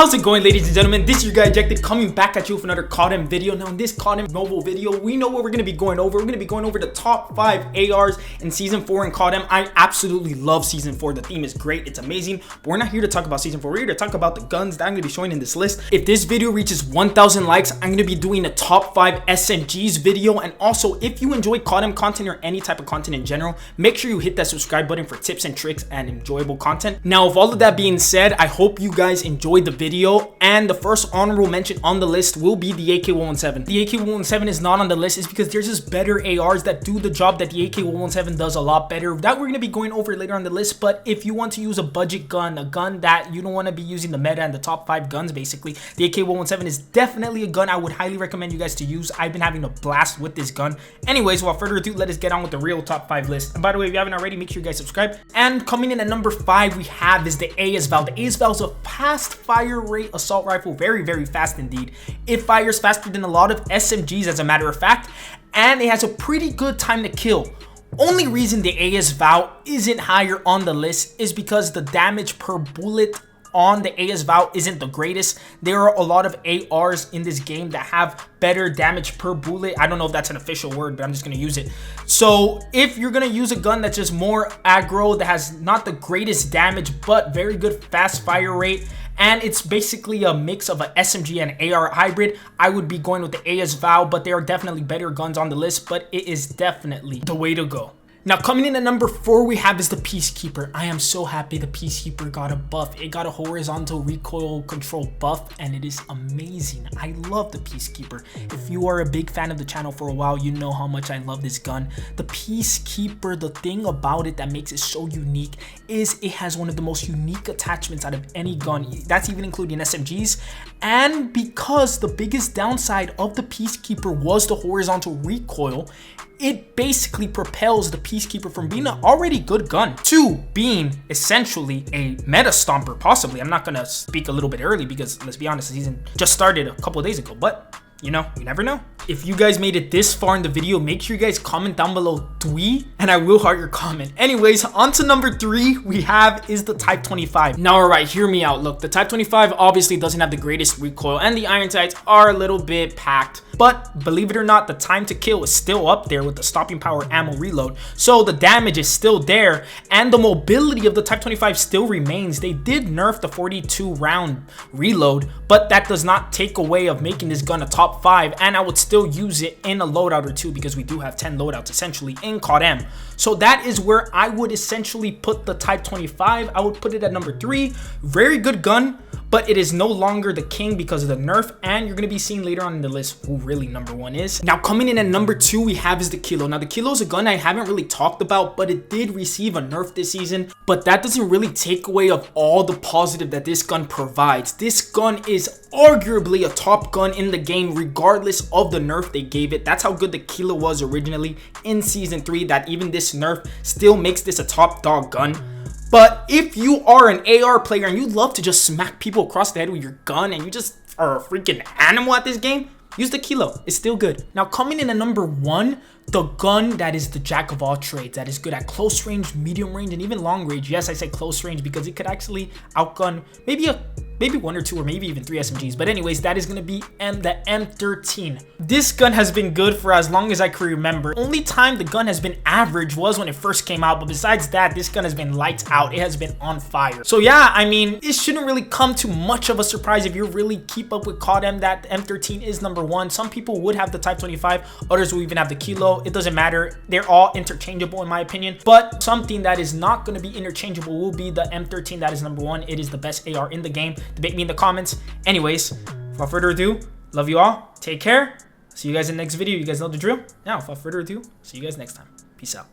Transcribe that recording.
How's it going, ladies and gentlemen? This is your guy Ejected coming back at you with another CODM video. Now in this CODM mobile video, we know what we're going to be going over. We're going to be going over the top 5 ARs in Season 4 in CODM. I absolutely love Season 4. The theme is great. It's amazing. But we're not here to talk about Season 4. We're here to talk about the guns that I'm going to be showing in this list. If this video reaches 1,000 likes, I'm going to be doing a top 5 SMGs video. And also, if you enjoy CODM content or any type of content in general, make sure you hit that subscribe button for tips and tricks and enjoyable content. Now, with all of that being said, I hope you guys enjoyed the video, and the first honorable mention on the list will be the AK-117. The AK-117 is not on the list is because there's just better ARs that do the job that the AK-117 does a lot better, that we're going to be going over later on the list. But if you want to use a budget gun, a gun that you don't want to be using the meta and the top 5 guns basically, the AK-117 is definitely a gun I would highly recommend you guys to use. I've been having a blast with this gun. Anyways, without further ado, let us get on with the real top 5 list. And by the way, if you haven't already, make sure you guys subscribe. And coming in at number 5, we have is the ASVAL. The ASVAL is a fast fire rate assault rifle, very fast indeed. It fires faster than a lot of SMGs as a matter of fact, and it has a pretty good time to kill. Only reason the ASVAL isn't higher on the list is because the damage per bullet on the ASVAL isn't the greatest. There are a lot of ARs in this game that have better damage per bullet. I don't know if that's an official word, but I'm just going to use it. So if you're going to use a gun that's just more aggro, that has not the greatest damage but very good fast fire rate, and it's basically a mix of an SMG and AR hybrid, I would be going with the ASVAL. But there are definitely better guns on the list, but it is definitely the way to go. Now, coming in at number 4, we have is the Peacekeeper. I am so happy the Peacekeeper got a buff. It got a horizontal recoil control buff, and it is amazing. I love the Peacekeeper. If you are a big fan of the channel for a while, you know how much I love this gun. The Peacekeeper, the thing about it that makes it so unique is it has one of the most unique attachments out of any gun. That's even including SMGs. And because the biggest downside of the Peacekeeper was the horizontal recoil, it basically propels the Peacekeeper from being an already good gun to being essentially a meta stomper, possibly. I'm not gonna speak a little bit early because, let's be honest, the season just started a couple of days ago, but you know, you never know. If you guys made it this far in the video, make sure you guys comment down below "Dwee," and I will heart your comment. Anyways, on to number 3 we have is the Type 25. Now, alright, hear me out. Look, the Type 25 obviously doesn't have the greatest recoil, and the iron sights are a little bit packed. But believe it or not, the time to kill is still up there with the stopping power ammo reload. So the damage is still there, and the mobility of the Type 25 still remains. They did nerf the 42 round reload, but that does not take away of making this gun a top 5, and I would still use it in a loadout or two because we do have 10 loadouts essentially in CODM. So that is where I would essentially put the Type 25. I would put it at number 3. Very good gun, but it is no longer the king because of the nerf, and you're going to be seeing later on in the list who really number 1 is. Now, coming in at number 2, we have is the Kilo. Now, the Kilo is a gun I haven't really talked about, but it did receive a nerf this season, but that doesn't really take away of all the positive that this gun provides. This gun is arguably a top gun in the game regardless of the nerf they gave it. That's how good the Kilo was originally in Season 3, that even this nerf still makes this a top dog gun. But if you are an AR player and you love to just smack people across the head with your gun and you just are a freaking animal at this game, use the Kilo. It's still good. Now, coming in at number 1, the gun that is the jack of all trades, that is good at close range, medium range, and even long range. Yes, I say close range because it could actually outgun maybe 1 or 2 or maybe even 3 SMGs. But anyways, that is going to be the M13. This gun has been good for as long as I can remember. Only time the gun has been average was when it first came out, but besides that, this gun has been lights out. It has been on fire. So yeah, I mean, it shouldn't really come to much of a surprise if you really keep up with CODM that the M13 is number 1. Some people would have the Type 25, others will even have the Kilo. It doesn't matter. They're all interchangeable in my opinion, but something that is not going to be interchangeable will be the M13. That is number 1. It is the best AR in the game. Debate me in the comments. Anyways, without further ado, love you all. Take care. See you guys in the next video. You guys know the drill. Now, without further ado, see you guys next time. Peace out.